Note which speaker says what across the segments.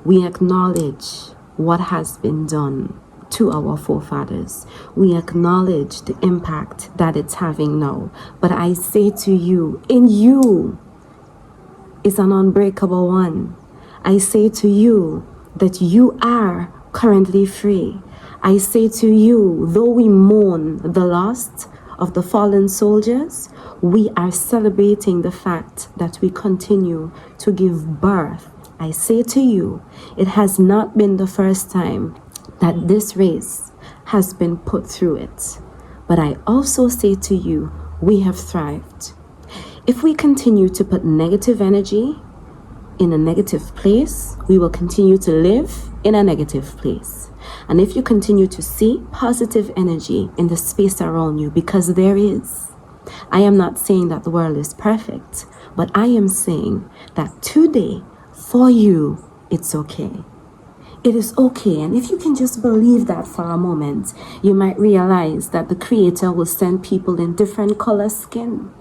Speaker 1: We acknowledge what has been done to our forefathers. We acknowledge the impact that it's having now. But I say to you, in you is an unbreakable one. I say to you that you are currently free. I say to you, though we mourn the loss of the fallen soldiers, we are celebrating the fact that we continue to give birth. I say to you, it has not been the first time that this race has been put through it. But I also say to you, we have thrived. If we continue to put negative energy in a negative place, we will continue to live in a negative place. And if you continue to see positive energy in the space around you, because there is, I am not saying that the world is perfect, but I am saying that today, for you, it's okay. It is okay. And if you can just believe that for a moment, you might realize that the Creator will send people in different color skin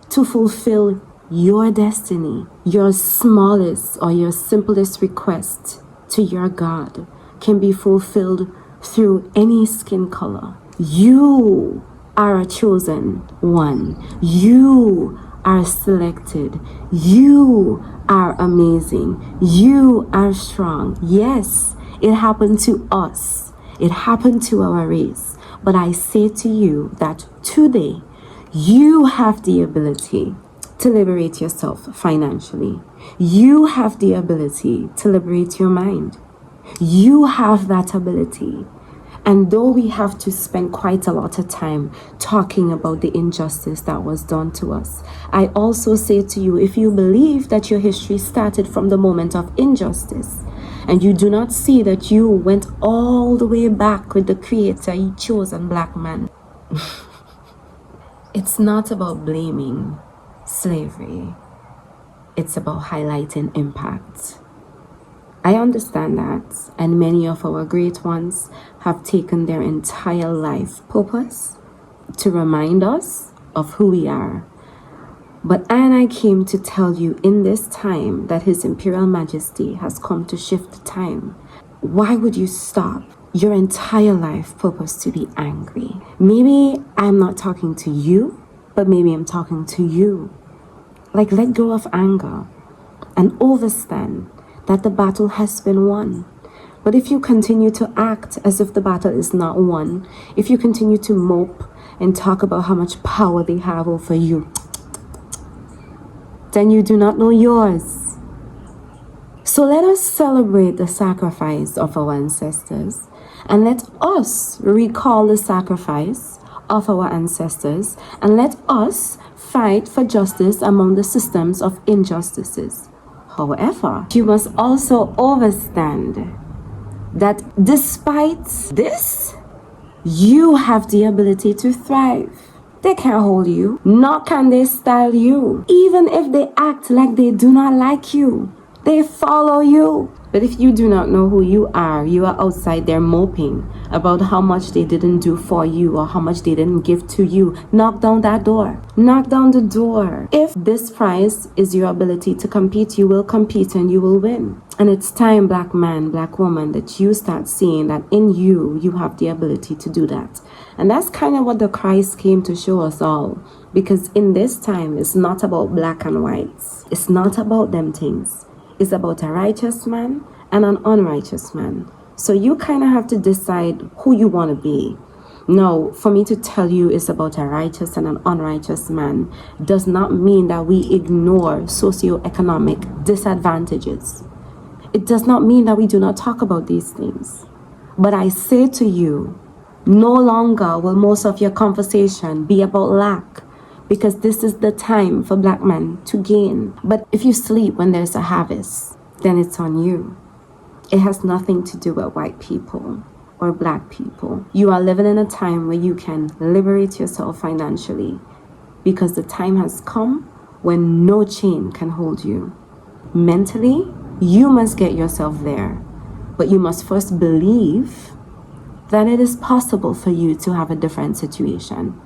Speaker 1: to fulfill your destiny. Your smallest or your simplest request to your God can be fulfilled through any skin color. You are a chosen one. You are selected. You are amazing. You are strong. Yes, it happened to us. It happened to our race. But I say to you that today, you have the ability to liberate yourself financially. You have the ability to liberate your mind. You have that ability. And though we have to spend quite a lot of time talking about the injustice that was done to us, I also say to you, if you believe that your history started from the moment of injustice, and you do not see that you went all the way back with the Creator, He chosen black man, it's not about blaming slavery. It's about highlighting impact. I understand that, and many of our great ones have taken their entire life purpose to remind us of who we are. But I came to tell you in this time that His Imperial Majesty has come to shift the time. Why would you stop your entire life purpose to be angry? Maybe I'm not talking to you, but maybe I'm talking to you. Like, let go of anger and understand that the battle has been won. But if you continue to act as if the battle is not won, if you continue to mope and talk about how much power they have over you, then you do not know yours. So let us celebrate the sacrifice of our ancestors, and let us recall the sacrifice of our ancestors, and let us fight for justice among the systems of injustices. However, you must also understand that despite this, you have the ability to thrive. They can't hold you, nor can they style you. Even if they act like they do not like you, they follow you. But if you do not know who you are outside there moping about how much they didn't do for you or how much they didn't give to you. Knock down that door. Knock down the door. If this prize is your ability to compete, you will compete and you will win. And it's time, black man, black woman, that you start seeing that in you, you have the ability to do that. And that's kind of what the Christ came to show us all. Because in this time, it's not about black and whites. It's not about them things. It's about a righteous man and an unrighteous man. So you kind of have to decide who you want to be. Now, for me to tell you it's about a righteous and an unrighteous man does not mean that we ignore socioeconomic disadvantages. It does not mean that we do not talk about these things. But I say to you, no longer will most of your conversation be about lack, because this is the time for black men to gain. But if you sleep when there's a harvest, then it's on you. It has nothing to do with white people or black people. You are living in a time where you can liberate yourself financially, because the time has come when no chain can hold you. Mentally, you must get yourself there, but you must first believe that it is possible for you to have a different situation.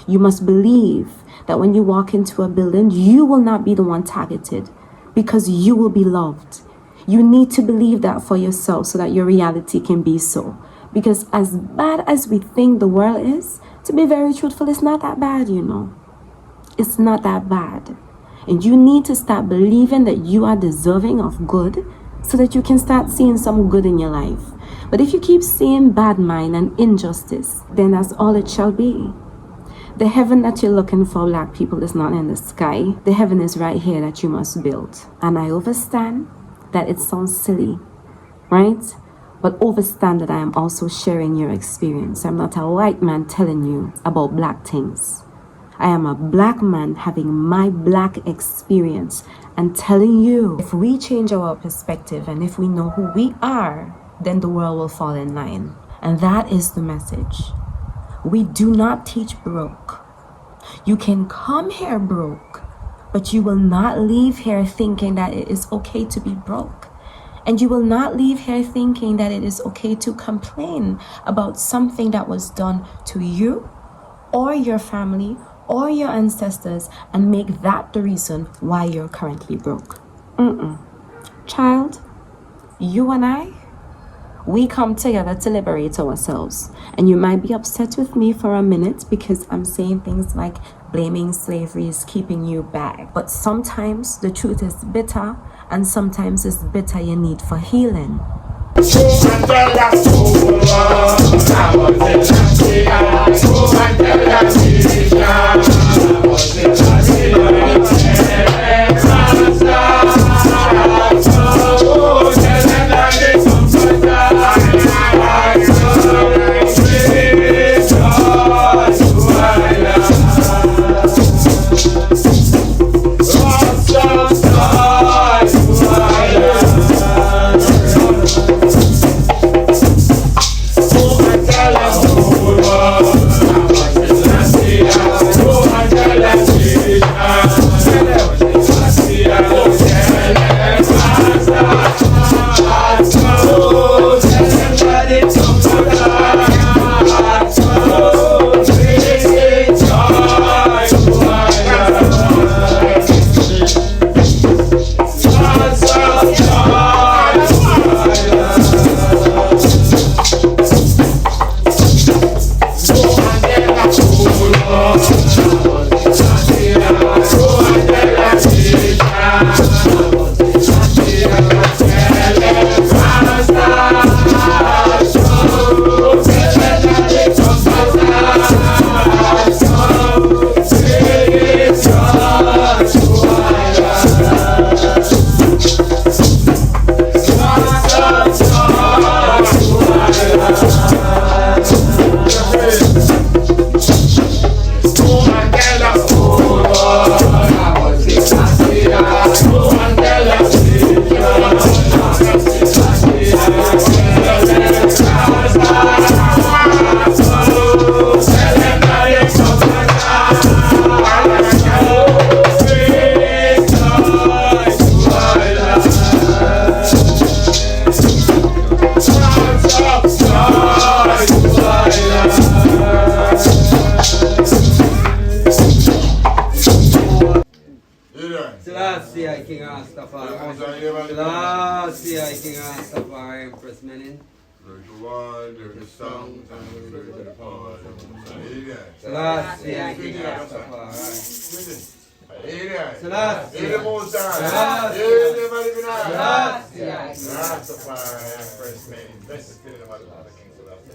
Speaker 1: You must believe that when you walk into a building, you will not be the one targeted, because you will be loved. You need to believe that for yourself so that your reality can be so. Because as bad as we think the world is, to be very truthful, it's not that bad, you know. It's not that bad. And you need to start believing that you are deserving of good so that you can start seeing some good in your life. But if you keep seeing bad mind and injustice, then that's all it shall be. The heaven that you're looking for, black people, is not in the sky. The heaven is right here that you must build. And I understand that it sounds silly, right? But understand that I am also sharing your experience. I'm not a white man telling you about black things. I am a black man having my black experience and telling you, if we change our perspective and if we know who we are, then the world will fall in line. And that is the message. We do not teach broke. You can come here broke, but you will not leave here thinking that it is okay to be broke. And you will not leave here thinking that it is okay to complain about something that was done to you or your family or your ancestors and make that the reason why you're currently broke. Child, you and I, we come together to liberate ourselves. And you might be upset with me for a minute because I'm saying things like blaming slavery is keeping you back. But sometimes the truth is bitter, and sometimes it's bitter you need for healing.
Speaker 2: Selassie I, King Rastafari. Selassie I, King Rastafari, Empress Menin.
Speaker 3: There's the one, there's the song, and there's the power.
Speaker 2: Selassie I, King Rastafari.
Speaker 3: Selassie. Rastafari, Empress Menin. Blessed be the mother of the King Selassie.